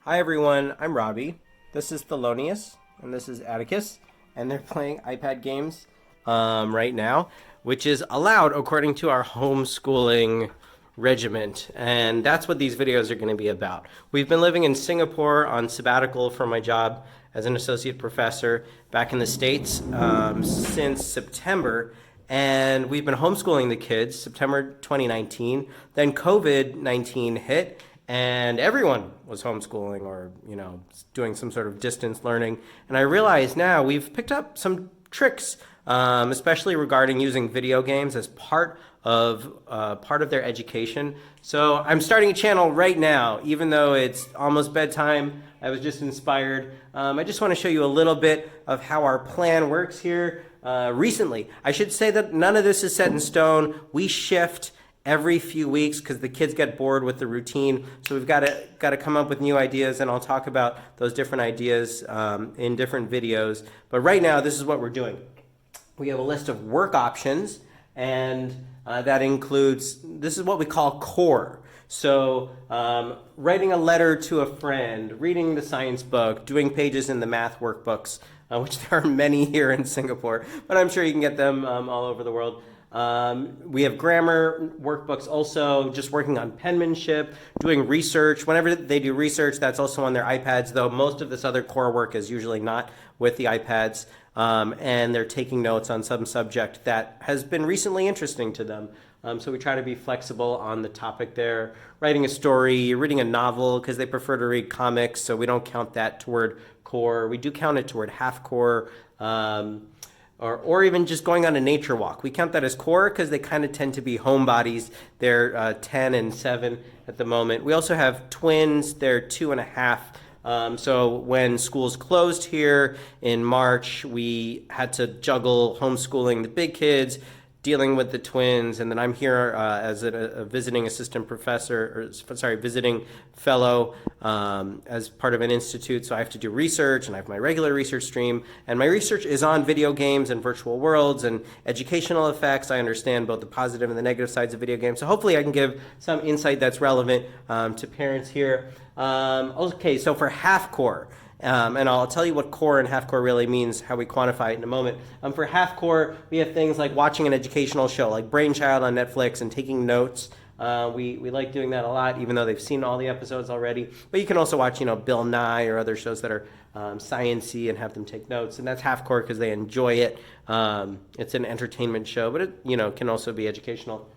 Hi everyone, I'm Robbie. This is Thelonious, and this is Atticus, and they're playing iPad games right now, which is allowed according to our homeschooling regiment, and that's what these videos are going to be about. We've been living in Singapore on sabbatical from my job as an associate professor back in the States since September, and we've been homeschooling the kids September 2019. Then COVID-19 hit, and everyone was homeschooling or doing some sort of distance learning. And I realize now we've picked up some tricks, especially regarding using video games as part of their education. So I'm starting a channel right now, even though it's almost bedtime. I was just inspired. I just want to show you a little bit of how our plan works here. Recently, I should say that none of this is set in stone. We shift every few weeks because the kids get bored with the routine. So we've got to come up with new ideas, and I'll talk about those different ideas in different videos. But right now, this is what we're doing. We have a list of work options, and that includes, this is what we call core. So writing a letter to a friend, reading the science book, doing pages in the math workbooks, which there are many here in Singapore, but I'm sure you can get them all over the world. We have grammar workbooks also, just working on penmanship, doing research. Whenever they do research, that's also on their iPads, though most of this other core work is usually not with the iPads, and they're taking notes on some subject that has been recently interesting to them. So we try to be flexible on the topic there. Writing a story, reading a novel, because they prefer to read comics, so we don't count that toward core. We do count it toward half core. Or even just going on a nature walk. We count that as core because they kind of tend to be homebodies. They're 10 and 7 at the moment. We also have twins. They're 2.5. So when schools closed here in March, we had to juggle homeschooling the big kids, dealing with the twins, and then I'm here as a visiting assistant professor, visiting fellow as part of an institute, so I have to do research, and I have my regular research stream, and my research is on video games and virtual worlds and educational effects. I understand both the positive and the negative sides of video games, so hopefully I can give some insight that's relevant to parents here. Okay, so for half core, and I'll tell you what core and half core really means, how we quantify it in a moment. For half core, we have things like watching an educational show like Brainchild on Netflix and taking notes. We like doing that a lot, even though they've seen all the episodes already. But you can also watch, Bill Nye or other shows that are science-y and have them take notes. And that's half core because they enjoy it. It's an entertainment show, but it can also be educational.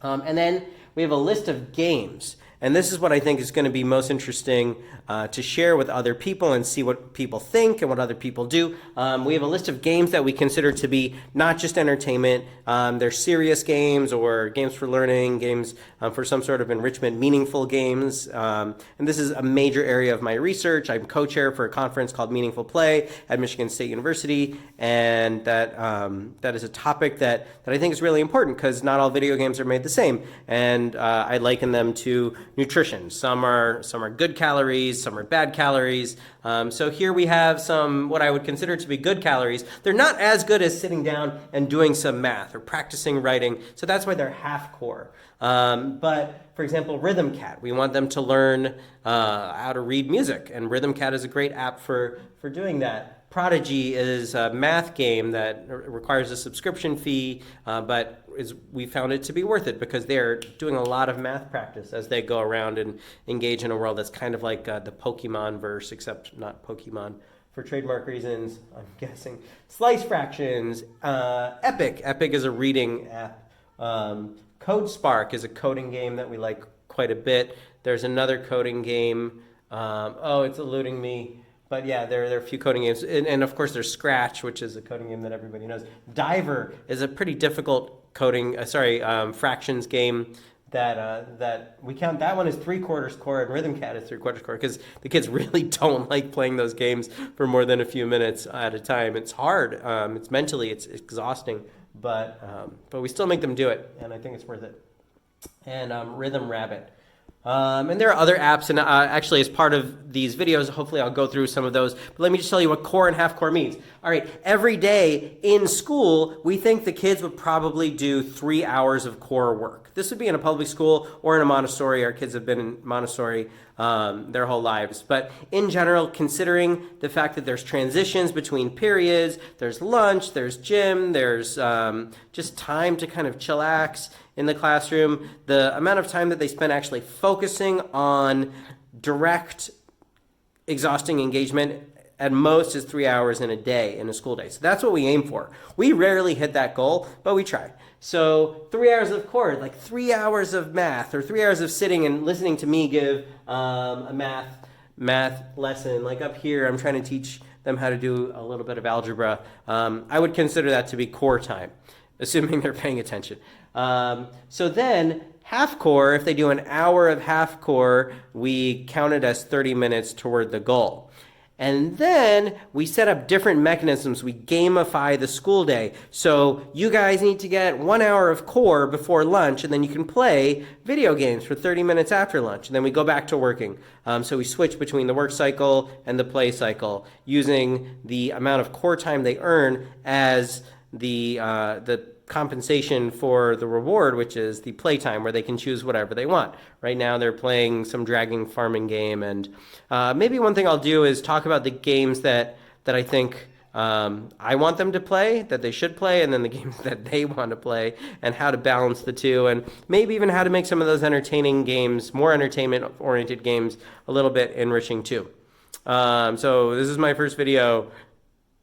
And then we have a list of games. And this is what I think is going to be most interesting to share with other people and see what people think and what other people do. We have a list of games that we consider to be not just entertainment. They're serious games or games for learning, games for some sort of enrichment, meaningful games. And this is a major area of my research. I'm co-chair for a conference called Meaningful Play at Michigan State University. And that is a topic that I think is really important because not all video games are made the same. And I liken them to nutrition. Some are good calories, some are bad calories. So here we have some what I would consider to be good calories. They're not as good as sitting down and doing some math or practicing writing. So that's why they're half core. But for example, Rhythm Cat, we want them to learn how to read music, and Rhythm Cat is a great app for doing that. Prodigy is a math game that requires a subscription fee, but we found it to be worth it because they're doing a lot of math practice as they go around and engage in a world that's kind of like the Pokemon verse, except not Pokemon for trademark reasons, I'm guessing. Slice Fractions, Epic. Epic is a reading app. Code Spark is a coding game that we like quite a bit. There's another coding game. It's eluding me. But yeah, there are a few coding games. And of course, there's Scratch, which is a coding game that everybody knows. Diver is a pretty difficult fractions game that we count. That one is 3/4 core, and Rhythm Cat is 3/4 core because the kids really don't like playing those games for more than a few minutes at a time. It's hard. It's exhausting, but we still make them do it, and I think it's worth it. And Rhythm Rabbit. And there are other apps, and actually as part of these videos. Hopefully I'll go through some of those. But let me just tell you what core and half core means. All right, every day in school, we think the kids would probably do 3 hours of core work. This would be in a public school or in a Montessori. Our kids have been in Montessori their whole lives. But in general, considering the fact that there's transitions between periods, there's lunch, there's gym, there's just time to kind of chillax in the classroom, the amount of time that they spend actually focusing on direct, exhausting engagement at most is 3 hours in a day in a school day. So that's what we aim for. We rarely hit that goal, but we try. So 3 hours of core, like 3 hours of math, or 3 hours of sitting and listening to me give a math lesson. Like up here, I'm trying to teach them how to do a little bit of algebra. I would consider that to be core time, assuming they're paying attention. So then half core, if they do an hour of half core, we count it as 30 minutes toward the goal. And then we set up different mechanisms. We gamify the school day. So you guys need to get 1 hour of core before lunch, and then you can play video games for 30 minutes after lunch. And then we go back to working. So we switch between the work cycle and the play cycle, using the amount of core time they earn as the compensation for the reward, which is the playtime, where they can choose whatever they want. Right now they're playing some dragon farming game, and maybe one thing I'll do is talk about the games that I think I want them to play, that they should play, and then the games that they want to play, and how to balance the two, and maybe even how to make some of those entertaining games, more entertainment-oriented games, a little bit enriching too. So this is my first video.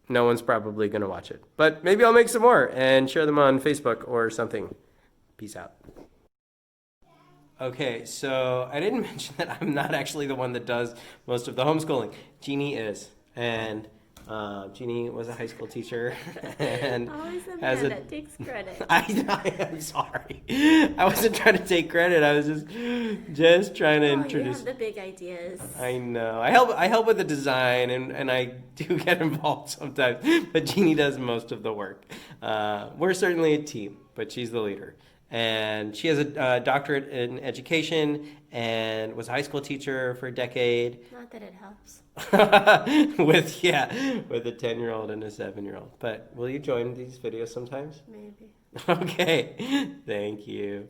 No one's probably going to watch it. But maybe I'll make some more and share them on Facebook or something. Peace out. Okay, so I didn't mention that I'm not actually the one that does most of the homeschooling. Jeannie is. And Jeannie was a high school teacher and always the man that takes credit. I'm sorry. I wasn't trying to take credit. I was just trying to introduce. You have the big ideas. I know. I help with the design, and I do get involved sometimes. But Jeannie does most of the work. We're certainly a team, but she's the leader. And she has a doctorate in education and was a high school teacher for a decade. Not that it helps. with a 10-year-old and a 7-year-old. But will you join these videos sometimes? Maybe. Okay. Thank you.